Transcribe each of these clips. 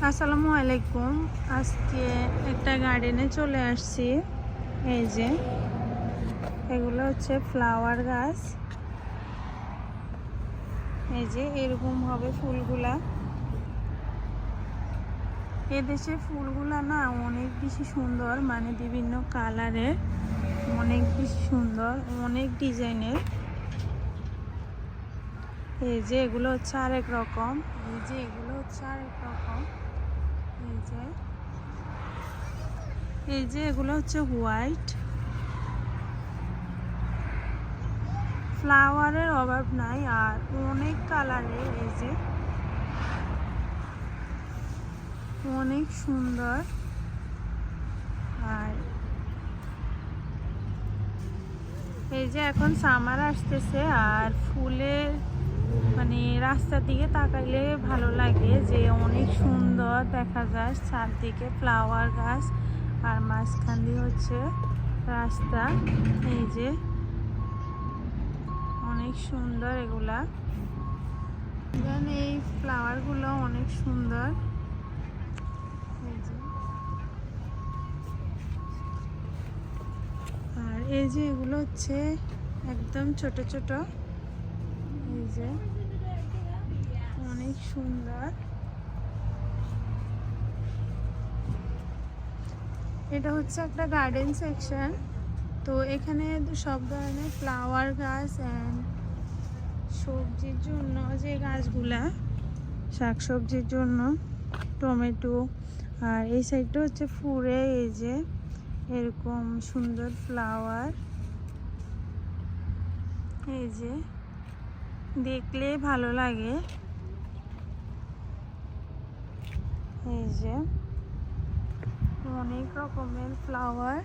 আসসালামু আলাইকুম। আজকে একটা গার্ডেনে চলে আসছি। এই যে এগুলো হচ্ছে ফ্লাওয়ার গাছ। এই যে এরকম হবে ফুলগুলা। এদেশে ফুলগুলা না অনেক বেশি সুন্দর, মানে বিভিন্ন কালারের, অনেক বেশি সুন্দর, অনেক ডিজাইনের। এই যে এগুলো হচ্ছে আরেক রকম। এই যে এগুলো হচ্ছে আরেক রকম। এই যে এগুলো হচ্ছে হোয়াইট। ফ্লাওয়ারের অভাব নাই, আর অনেক কালারের। এই যে অনেক সুন্দর। আর এই যে এখন সামার আসতেছে, আর ফুলের মানে রাস্তার দিকে তাকাইলে ভালো লাগে, যে অনেক সুন্দর দেখা যায় চারদিকে ফ্লাওয়ার গাছ, আর মাঝখান দিয়ে হচ্ছে রাস্তা। এই যে অনেক সুন্দর এগুলা। এই ফ্লাওয়ারগুলো অনেক সুন্দর। আর এই যে এগুলো হচ্ছে একদম ছোট ছোট। এই যে অনেক সুন্দর। এটা হচ্ছে একটা গার্ডেন সেকশন। তো এখানে সব ধরনের ফ্লাওয়ার গাছ অ্যান্ড সবজির জন্য যে গাছগুলা, শাকসবজির জন্য টমেটো। আর এই সাইডটা হচ্ছে ফুলে এই যে এরকম সুন্দর ফ্লাওয়ার। এই যে দেখলে ভালো লাগে। এই যে অনেক রকমের ফ্লাওয়ার।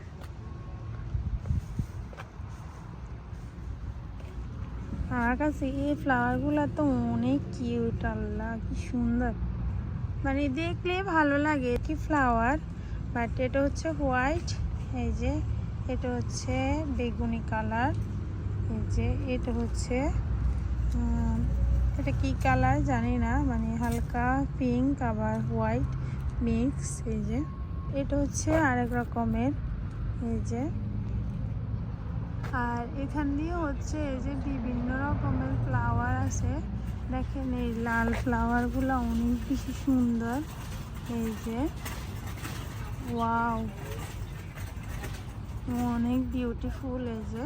আমার কাছে এই ফ্লাওয়ারগুলো তো অনেক কিউট। আল্লাহ কি সুন্দর, মানে দেখলে ভালো লাগে। কি ফ্লাওয়ার, বাট এটা হচ্ছে হোয়াইট। এই যে এটা হচ্ছে বেগুনি কালার। এই যে এটা হচ্ছে এটা কি কালার জানি না, মানে হালকা পিঙ্ক আবার হোয়াইট মিক্স। এই যে এটা হচ্ছে আরেক রকমের। এই যে আর এখান দিয়ে হচ্ছে এই যে বিভিন্ন রকমের ফ্লাওয়ার আছে। দেখেন এই লাল ফ্লাওয়ারগুলো অনেক বেশি সুন্দর। এই যে ওয়াও, অনেক বিউটিফুল। এই যে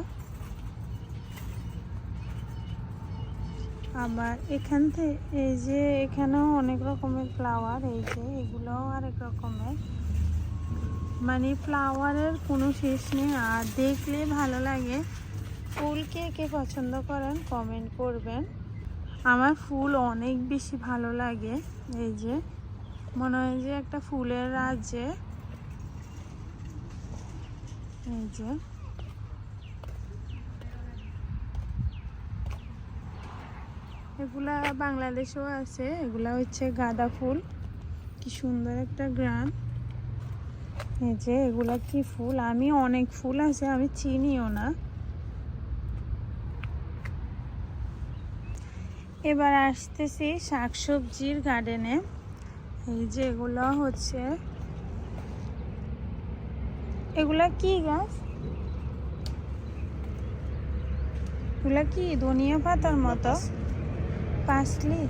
আবার এখান থেকে এই যে এখানেও অনেক রকমের ফ্লাওয়ার। এই যে এগুলোও আরেক রকমের, মানে ফ্লাওয়ারের কোনো শেষ নেই, আর দেখলে ভালো লাগে। ফুল কে কে পছন্দ করেন কমেন্ট করবেন। আমার ফুল অনেক বেশি ভালো লাগে। এই যে মনে হয় যে একটা ফুলের রাজ্যে। এই যে এগুলা বাংলাদেশেও আছে। এগুলা হচ্ছে গাঁদা ফুল। কি সুন্দর একটা গ্রাম। এই যে এগুলা কি ফুল, আমি অনেক ফুল আছে আমি চিনিও না। এবার আসতেছি শাকসবজির গার্ডেনে। এই যে এগুলো হচ্ছে, এগুলা কি গাছ? এগুলা কি ধনিয়া পাতার মতো? পাসলি।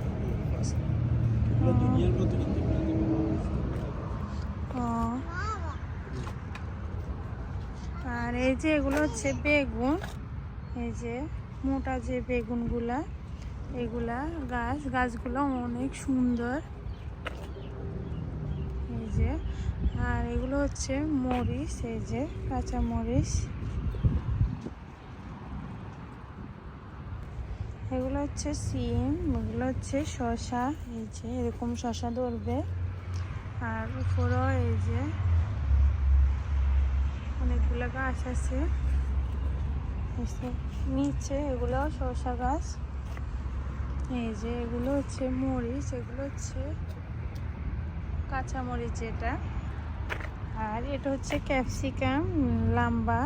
আর এই যে এগুলো হচ্ছে বেগুন। এই যে মোটা যে বেগুনগুলা, এগুলা গাছগুলো অনেক সুন্দর। এই যে আর এগুলো হচ্ছে মরিচ। এই যে কাঁচা মরিচ। এগুলো হচ্ছে সিম, এগুলো হচ্ছে শসা। এই যে এরকম শসা ধরবে। আর উপরেও এই যে অনেকগুলো গাছ আছে। নিচে এগুলো শসা গাছ। এই যে এগুলো হচ্ছে মরিচ, এগুলো হচ্ছে কাঁচা মরিচ এটা। আর এটা হচ্ছে ক্যাপসিকাম, লম্বা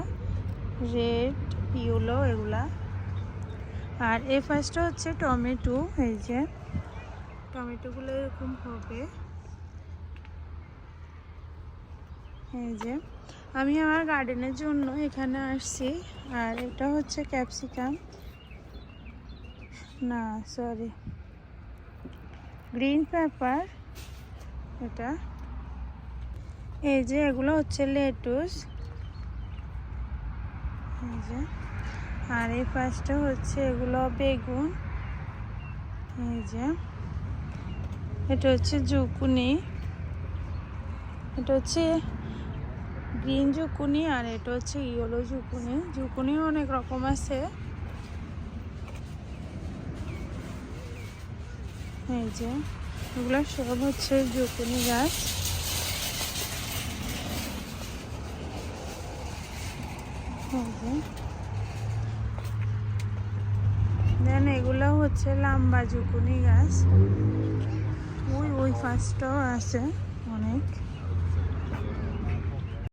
রেড ইয়েলো এগুলা। আর এই ফার্স্টটা হচ্ছে টমেটো। এই যে টমেটোগুলো এরকম হবে। এই যে আমি আমার গার্ডেনের জন্য এখানে আসছি। আর এটা হচ্ছে ক্যাপসিকাম, না সরি, গ্রিন পেপার এটা। এই যে এগুলো হচ্ছে লেটুস, এই যে। আর এই পাশটা হচ্ছে এগুলো বেগুন, এই যে। এটা হচ্ছে জুকুনি, এটা হচ্ছে গ্রিন জুকুনি, আর এটা হচ্ছে ইয়েলো জুকুনি। জুকুনিও অনেক রকম আছে, এই যে এগুলো সব হচ্ছে জুকুনি গাছ। দেন এগুলো হচ্ছে লম্বা জুকুনি গাছ। ওই ফার্স্টটাও আছে অনেক।